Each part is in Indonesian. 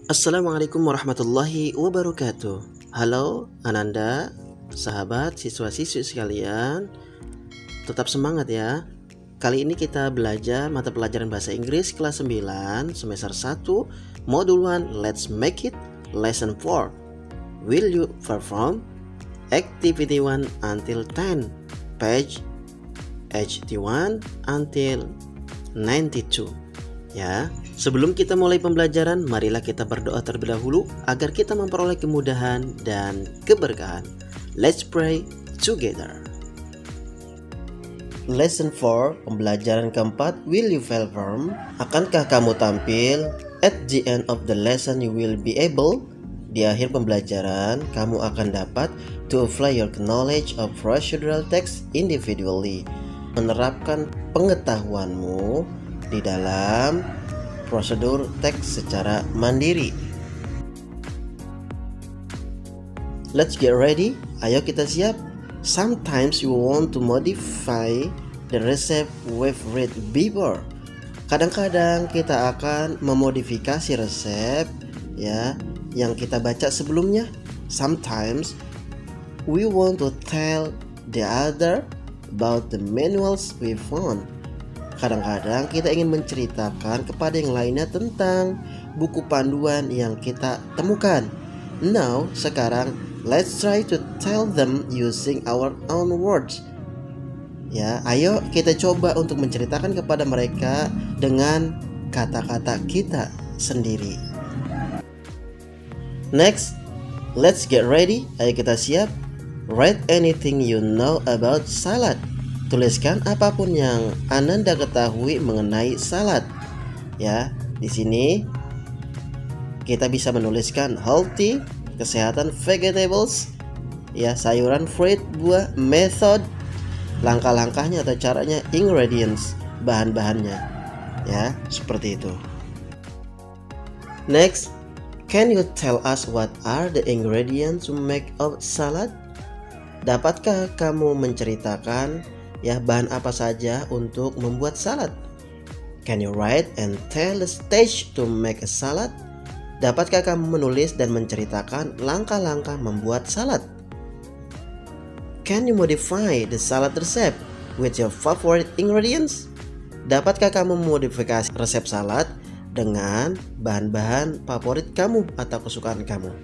Assalamualaikum warahmatullahi wabarakatuh. Halo Ananda, sahabat siswa-siswi sekalian. Tetap semangat ya. Kali ini kita belajar mata pelajaran bahasa Inggris kelas 9 semester 1 modul 1. Let's make it lesson 4. Will you perform activity 1 until 10, page 81 until 92. Ya, sebelum kita mulai pembelajaran, marilah kita berdoa terlebih dahulu agar kita memperoleh kemudahan dan keberkahan. Let's pray together. Lesson 4, pembelajaran keempat, will you perform? Akankah kamu tampil? At the end of the lesson you will be able. Di akhir pembelajaran, kamu akan dapat to apply your knowledge of procedural text individually. Menerapkan pengetahuanmu di dalam prosedur teks secara mandiri. Let's get ready. Ayo kita siap. Sometimes you want to modify the recipe we've read before. Kadang-kadang kita akan memodifikasi resep ya yang kita baca sebelumnya. Sometimes we want to tell the other about the manuals we found. Kadang-kadang kita ingin menceritakan kepada yang lainnya tentang buku panduan yang kita temukan. Now, sekarang let's try to tell them using our own words. Ya, ayo kita coba untuk menceritakan kepada mereka dengan kata-kata kita sendiri. Next, let's get ready. Ayo kita siap. Write anything you know about salad. Tuliskan apapun yang Ananda ketahui mengenai salad. Ya, di sini kita bisa menuliskan healthy, kesehatan, vegetables, ya, sayuran, fruit, buah, method, langkah-langkahnya atau caranya, ingredients, bahan-bahannya. Ya, seperti itu. Next, can you tell us what are the ingredients to make a salad? Dapatkah kamu menceritakan ya bahan apa saja untuk membuat salad? Can you write and tell the stage to make a salad? Dapatkah kamu menulis dan menceritakan langkah-langkah membuat salad? Can you modify the salad recipe with your favorite ingredients? Dapatkah kamu memodifikasi resep salad dengan bahan-bahan favorit kamu atau kesukaan kamu?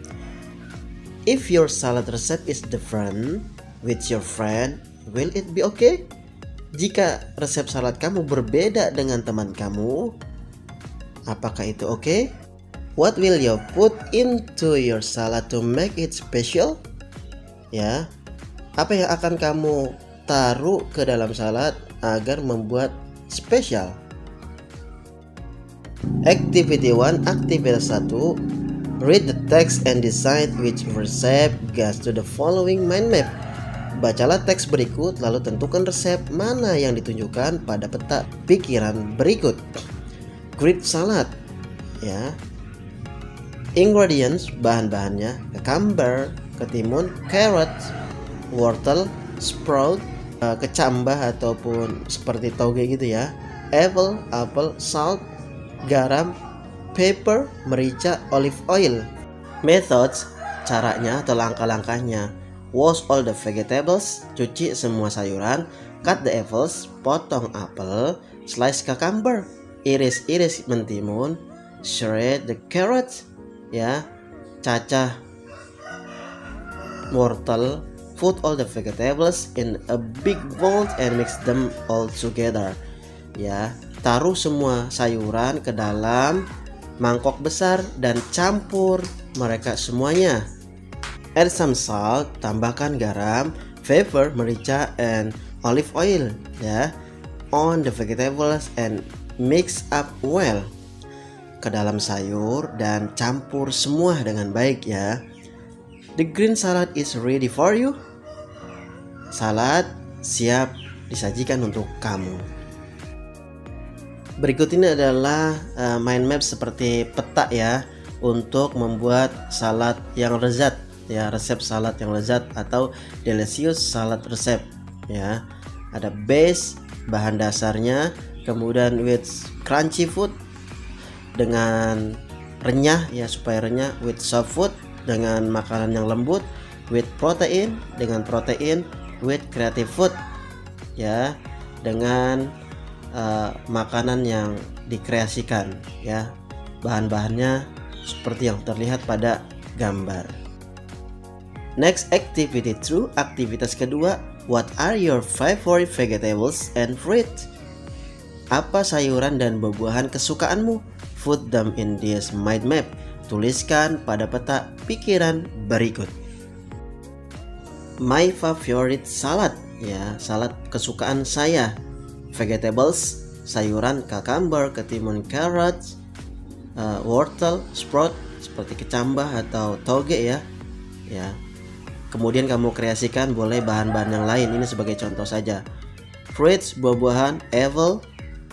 If your salad recipe is different with your friend, will it be okay? Jika resep salad kamu berbeda dengan teman kamu, apakah itu oke? What will you put into your salad to make it special? Ya, apa yang akan kamu taruh ke dalam salad agar membuat spesial? Activity 1, aktivitas 1. Read the text and decide which recipe goes to the following mind map. Bacalah teks berikut lalu tentukan resep mana yang ditunjukkan pada peta pikiran berikut. Greek salad, ya. Ingredients, bahan-bahannya: cucumber, ketimun, carrot, wortel, sprout, kecambah ataupun seperti toge gitu ya. Apple, salt, garam, pepper, merica, olive oil. Methods, caranya atau langkah-langkahnya: wash all the vegetables, cuci semua sayuran. Cut the apples, potong apel. Slice cucumber, iris-iris mentimun. Shred the carrots, ya, cacah wortel. Put all the vegetables in a big bowl and mix them all together. Ya, taruh semua sayuran ke dalam mangkok besar dan campur mereka semuanya. Add some salt, tambahkan garam, pepper, merica, and olive oil, ya, on the vegetables and mix up well. Ke dalam sayur dan campur semua dengan baik ya. The green salad is ready for you. Salad siap disajikan untuk kamu. Berikut ini adalah mind map seperti peta ya untuk membuat salad yang lezat ya, resep salad yang lezat atau delicious salad resep ya. Ada base, bahan dasarnya, kemudian with crunchy food dengan renyah ya, supaya renyah. With soft food, dengan makanan yang lembut. With protein, dengan protein. With creative food ya, dengan makanan yang dikreasikan ya, bahan-bahannya seperti yang terlihat pada gambar. Next activity 2, aktivitas kedua. What are your favorite vegetables and fruit? Apa sayuran dan buah-buahan kesukaanmu? Put them in this mind map. Tuliskan pada peta pikiran berikut. My favorite salad ya, salad kesukaan saya. Vegetables, sayuran, cucumber, ketimun, carrots, wortel, sprout seperti kecambah atau toge ya. Kemudian kamu kreasikan boleh bahan-bahan yang lain, ini sebagai contoh saja. Fruits, buah-buahan, apple,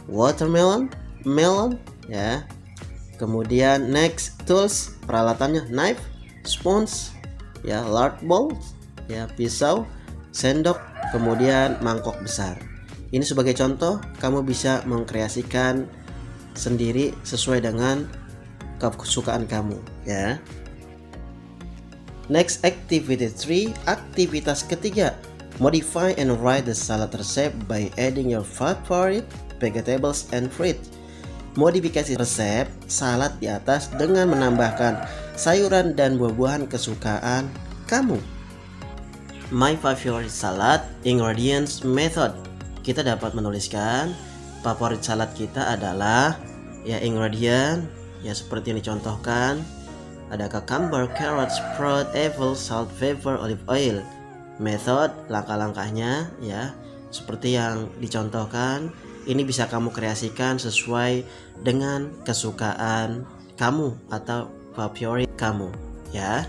watermelon, melon ya. Kemudian next, tools, peralatannya knife, sponge ya, large balls ya, pisau, sendok, kemudian mangkok besar. Ini sebagai contoh, kamu bisa mengkreasikan sendiri sesuai dengan kesukaan kamu ya. Next activity 3, aktivitas ketiga. Modify and write the salad recipe by adding your favorite vegetables and fruit. Modifikasi resep salad di atas dengan menambahkan sayuran dan buah-buahan kesukaan kamu. My favorite salad ingredients method. Kita dapat menuliskan favorit salad kita adalah ya ingredient ya seperti yang dicontohkan. Ada cucumber, carrot, sprout, apple, salt, pepper, olive oil. Method, langkah-langkahnya ya seperti yang dicontohkan. Ini bisa kamu kreasikan sesuai dengan kesukaan kamu atau favorit kamu ya.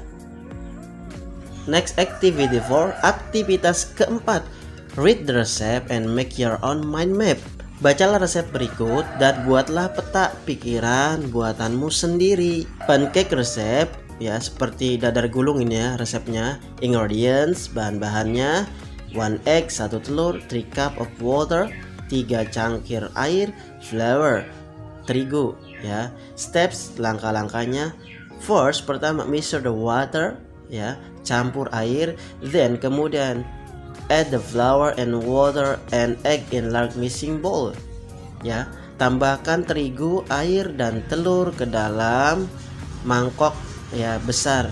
Next activity 4, aktivitas keempat. Read the recipe and make your own mind map. Bacalah resep berikut dan buatlah peta pikiran buatanmu sendiri. Pancake resep ya, seperti dadar gulung ini ya resepnya. Ingredients, bahan-bahannya 1 egg, 1 telur, 3 cup of water, 3 cangkir air, flour, terigu ya. Steps, langkah-langkahnya. First, pertama measure the water ya, campur air. Then kemudian add the flour and water and egg in large mixing bowl ya. Tambahkan terigu, air dan telur ke dalam mangkok ya besar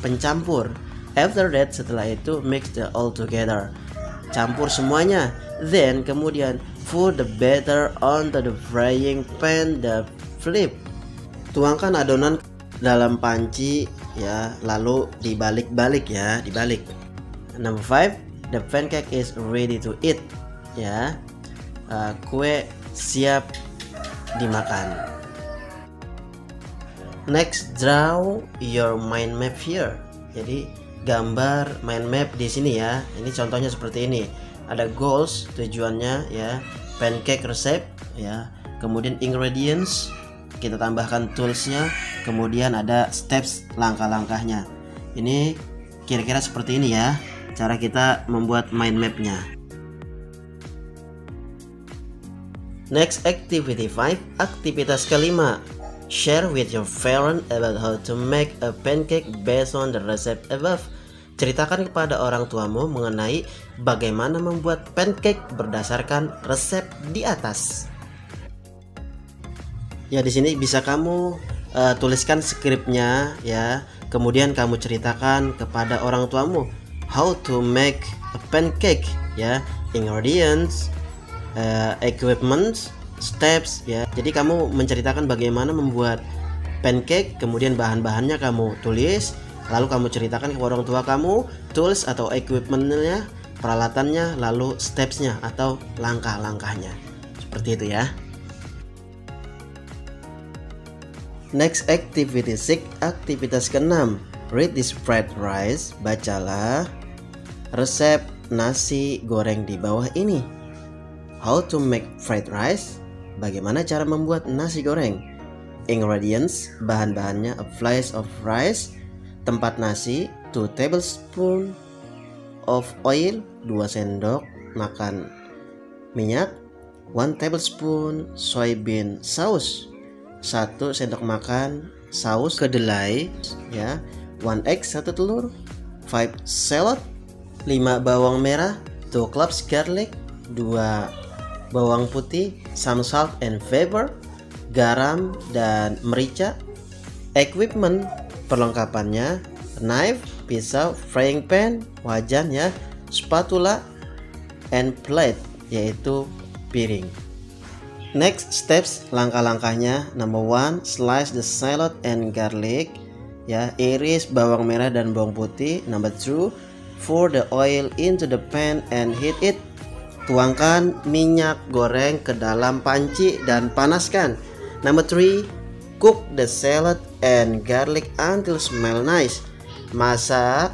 pencampur. After that, setelah itu mix the all together. Campur semuanya. Then kemudian put the batter onto the frying pan, the flip. Tuangkan adonan dalam panci ya, lalu dibalik-balik ya, dibalik. Number 5, the pancake is ready to eat ya. Kue siap dimakan. Next, draw your mind map here. Jadi gambar mind map di sini ya. Ini contohnya seperti ini. Ada goals, tujuannya ya. Pancake resep ya. Kemudian ingredients, kita tambahkan toolsnya. Kemudian ada steps, langkah-langkahnya. Ini kira-kira seperti ini ya cara kita membuat mind mapnya. Next activity 5, aktivitas kelima. Share with your parent about how to make a pancake based on the recipe above. Ceritakan kepada orang tuamu mengenai bagaimana membuat pancake berdasarkan resep di atas. Ya, di sini bisa kamu tuliskan skripnya ya. Kemudian kamu ceritakan kepada orang tuamu how to make a pancake ya, ingredients, equipment, steps ya. Jadi kamu menceritakan bagaimana membuat pancake, kemudian bahan-bahannya kamu tulis, lalu kamu ceritakan kepada orang tua kamu tools atau equipmentnya, peralatannya, lalu stepsnya atau langkah-langkahnya. Seperti itu ya. Next activity 6, aktivitas ke-6. Read this fried rice. Bacalah resep nasi goreng di bawah ini. How to make fried rice. Bagaimana cara membuat nasi goreng. Ingredients, bahan-bahannya, a slice of rice, tempat nasi, 2 tablespoon of oil, 2 sendok makan minyak, 1 tablespoon soybean sauce, 1 sendok makan saus kedelai, ya. 1 egg, 1 telur. 5 shallot, 5 bawang merah, 2 cloves garlic, 2 bawang putih, some salt and pepper, garam dan merica. Equipment perlengkapannya, knife, pisau, frying pan, wajan ya, spatula, and plate yaitu piring. Next steps, langkah-langkahnya. Number 1, slice the shallot and garlic, ya, iris bawang merah dan bawang putih. Number 2, pour the oil into the pan and heat it. Tuangkan minyak goreng ke dalam panci dan panaskan. Number 3, cook the shallot and garlic until smell nice. Masak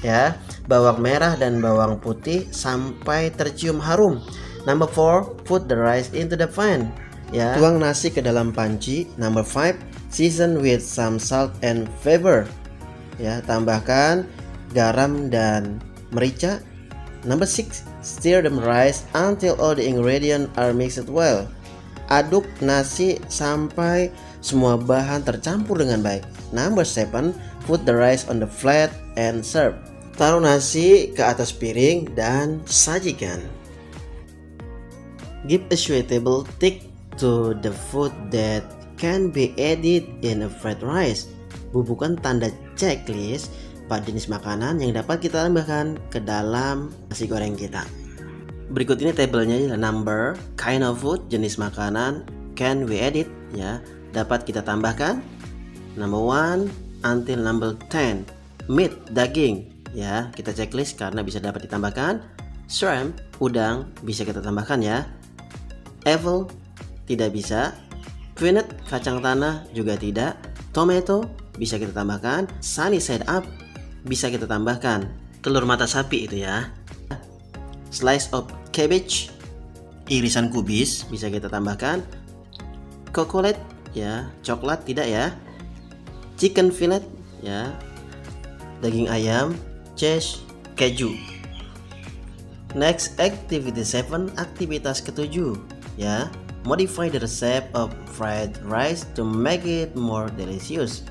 ya bawang merah dan bawang putih sampai tercium harum. Number 4, put the rice into the pan. Ya, tuang nasi ke dalam panci. Number 5, season with some salt and pepper. Ya, tambahkan garam dan merica. Number 6, stir the rice until all the ingredients are mixed well. Aduk nasi sampai semua bahan tercampur dengan baik. Number 7, put the rice on the flat and serve. Taruh nasi ke atas piring dan sajikan. Give a suitable tick to the food that can be added in a fried rice. Bubuhkan tanda checklist pada jenis makanan yang dapat kita tambahkan ke dalam nasi goreng kita. Berikut ini tabelnya ya, number, kind of food, jenis makanan, can we edit ya, dapat kita tambahkan. Number 1 until number 10. Meat, daging ya, kita checklist karena bisa dapat ditambahkan. Shrimp, udang, bisa kita tambahkan ya. Apple, tidak bisa. Peanut, kacang tanah, juga tidak. Tomato, bisa kita tambahkan. Sunny side up, bisa kita tambahkan. Telur mata sapi itu ya. Slice of cabbage, irisan kubis, bisa kita tambahkan. Chocolate, ya, coklat tidak ya. Chicken fillet, ya, daging ayam. Cheese, keju. Next, activity 7, aktivitas ketujuh, ya. Modify the recipe of fried rice to make it more delicious.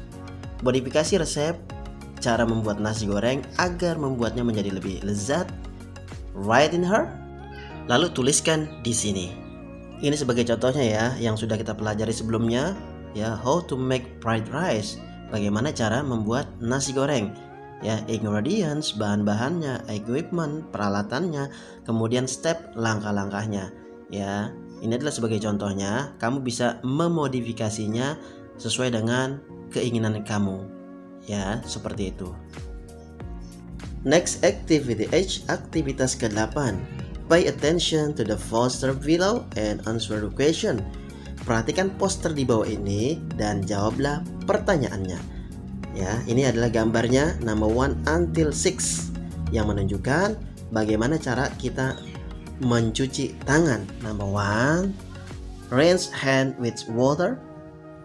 Modifikasi resep cara membuat nasi goreng agar membuatnya menjadi lebih lezat. Write in her. Lalu tuliskan di sini. Ini sebagai contohnya ya, yang sudah kita pelajari sebelumnya, ya, how to make fried rice. Bagaimana cara membuat nasi goreng. Ya, ingredients, bahan-bahannya, equipment, peralatannya, kemudian step, langkah-langkahnya. Ya, ini adalah sebagai contohnya. Kamu bisa memodifikasinya sesuai dengan keinginan kamu. Ya, seperti itu. Next activity H, aktivitas ke-8. Pay attention to the poster below and answer the question. Perhatikan poster di bawah ini dan jawablah pertanyaannya. Ya, ini adalah gambarnya number 1 until 6 yang menunjukkan bagaimana cara kita mencuci tangan. Number 1, rinse hand with water.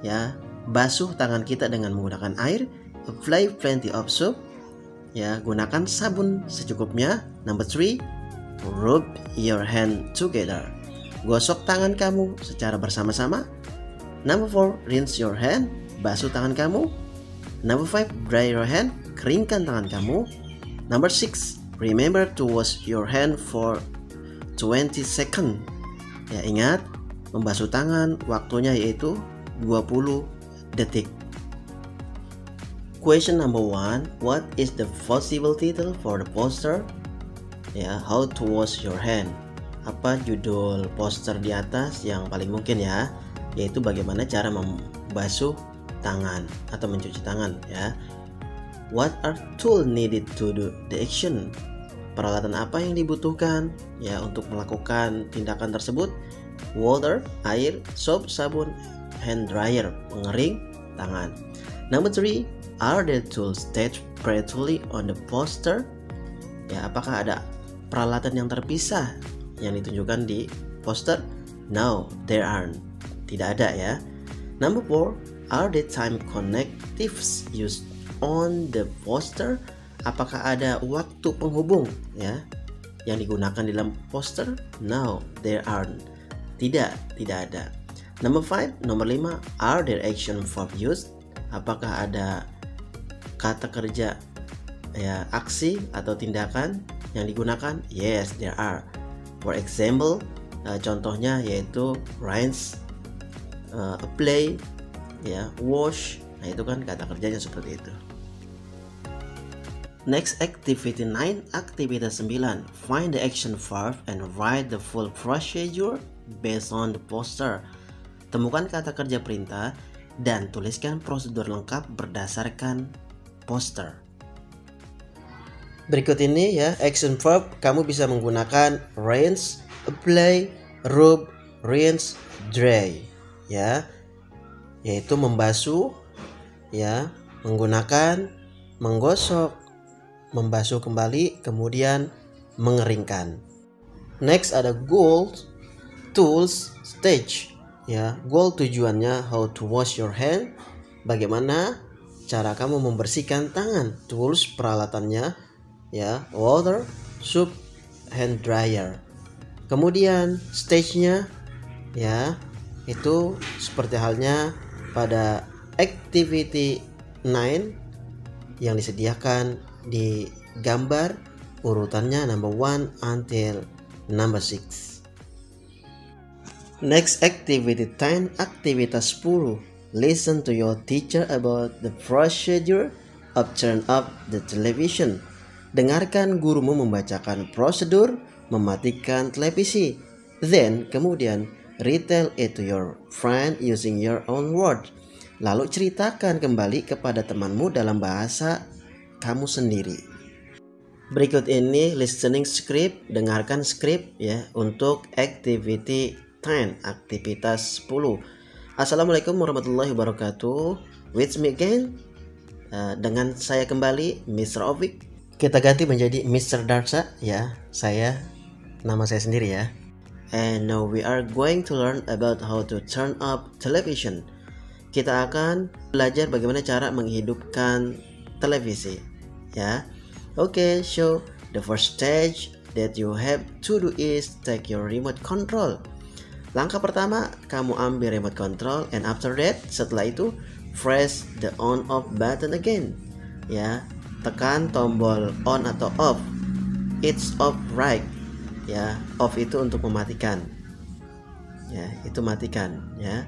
Ya, basuh tangan kita dengan menggunakan air. Apply plenty of soap. Ya, gunakan sabun secukupnya. Number 3, rub your hand together. Gosok tangan kamu secara bersama-sama. Number 4, rinse your hand. Basuh tangan kamu. Number 5, dry your hand. Keringkan tangan kamu. Number 6, remember to wash your hand for 20 seconds. Ya, ingat, membasuh tangan waktunya yaitu 20 detik. Question number 1, what is the possible title for the poster? Ya, how to wash your hand. Apa judul poster di atas yang paling mungkin ya? Yaitu bagaimana cara membasuh tangan atau mencuci tangan ya. What are tools needed to do the action? Peralatan apa yang dibutuhkan ya untuk melakukan tindakan tersebut? Water, air, soap, sabun, hand dryer, pengering tangan. Number 3, are there tools stated separately on the poster? Ya, apakah ada peralatan yang terpisah yang ditunjukkan di poster? No, there aren't. Tidak ada ya. Number 4, are the time connectives used on the poster? Apakah ada waktu penghubung ya yang digunakan di dalam poster? No, there aren't. Tidak ada. Number 5, nomor 5, are there action verb used? Apakah ada kata kerja ya, aksi atau tindakan yang digunakan? Yes, there are. For example, contohnya yaitu rinse, apply, ya, wash. Nah, itu kan kata kerjanya seperti itu. Next, activity 9, aktivitas 9. Find the action verb and write the full procedure based on the poster. Temukan kata kerja perintah dan tuliskan prosedur lengkap berdasarkan poster. Berikut ini ya, action verb kamu bisa menggunakan rinse, apply, rub, rinse, dry, ya, yaitu membasuh, ya, menggunakan, menggosok, membasuh kembali, kemudian mengeringkan. Next ada goal, tools, stage, ya. Goal tujuannya how to wash your hand, bagaimana cara kamu membersihkan tangan. Tools peralatannya, ya, water, soap, hand dryer. Kemudian stage-nya, ya, itu seperti halnya pada activity 9 yang disediakan di gambar urutannya number 1 until number 6. Next, activity 10, aktivitas 10. Listen to your teacher about the procedure of turn up the television. Dengarkan gurumu membacakan prosedur mematikan televisi. Then, kemudian, retell it to your friend using your own word. Lalu ceritakan kembali kepada temanmu dalam bahasa kamu sendiri. Berikut ini listening script, dengarkan script ya untuk activity 10, aktivitas 10. Assalamualaikum warahmatullahi wabarakatuh. With me again, dengan saya kembali, Mr. Ovik. Kita ganti menjadi Mr. Darsa ya, nama saya sendiri ya. And now we are going to learn about how to turn up television. Kita akan belajar bagaimana cara menghidupkan televisi ya. Okay, so the first stage that you have to do is take your remote control. Langkah pertama, kamu ambil remote control, and after that, setelah itu press the on off button again ya. Tekan tombol on atau off. It's off right ya. Off itu untuk mematikan ya, itu matikan ya.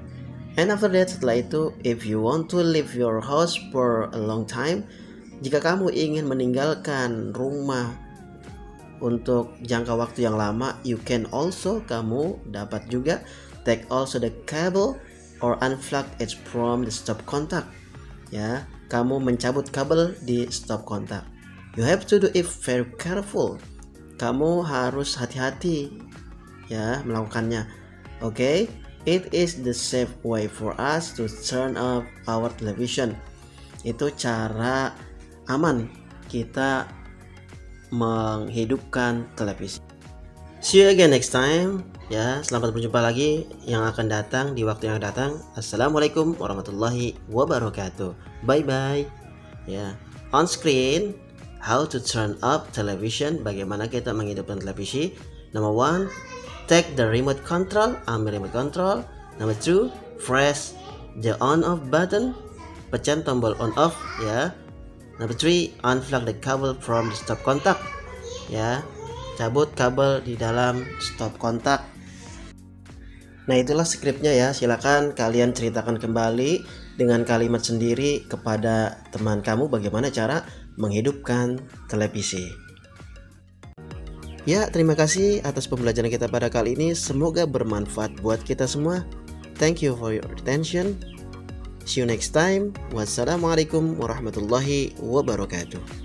And after that, setelah itu, if you want to leave your house for a long time, jika kamu ingin meninggalkan rumah untuk jangka waktu yang lama, you can also, kamu dapat juga take also the cable or unplug it from the stop contact ya. Kamu mencabut kabel di stop kontak. You have to do it very careful. Kamu harus hati-hati ya melakukannya. Okay? It is the safe way for us to turn off our television. Itu cara aman kita menghidupkan televisi. See you again next time. Ya, selamat berjumpa lagi yang akan datang di waktu yang datang. Assalamualaikum warahmatullahi wabarakatuh. Bye bye. Ya, on screen how to turn up television. Bagaimana kita menghidupkan televisi? Number 1, take the remote control. Ambil remote control. Number 2, press the on off button. Pencet tombol on off ya. Number 3, unplug the cable from the stop contact. Ya, cabut kabel di dalam stop kontak. Nah, itulah skripnya ya. Silakan kalian ceritakan kembali dengan kalimat sendiri kepada teman kamu bagaimana cara menghidupkan televisi. Ya, terima kasih atas pembelajaran kita pada kali ini. Semoga bermanfaat buat kita semua. Thank you for your attention. See you next time. Wassalamualaikum warahmatullahi wabarakatuh.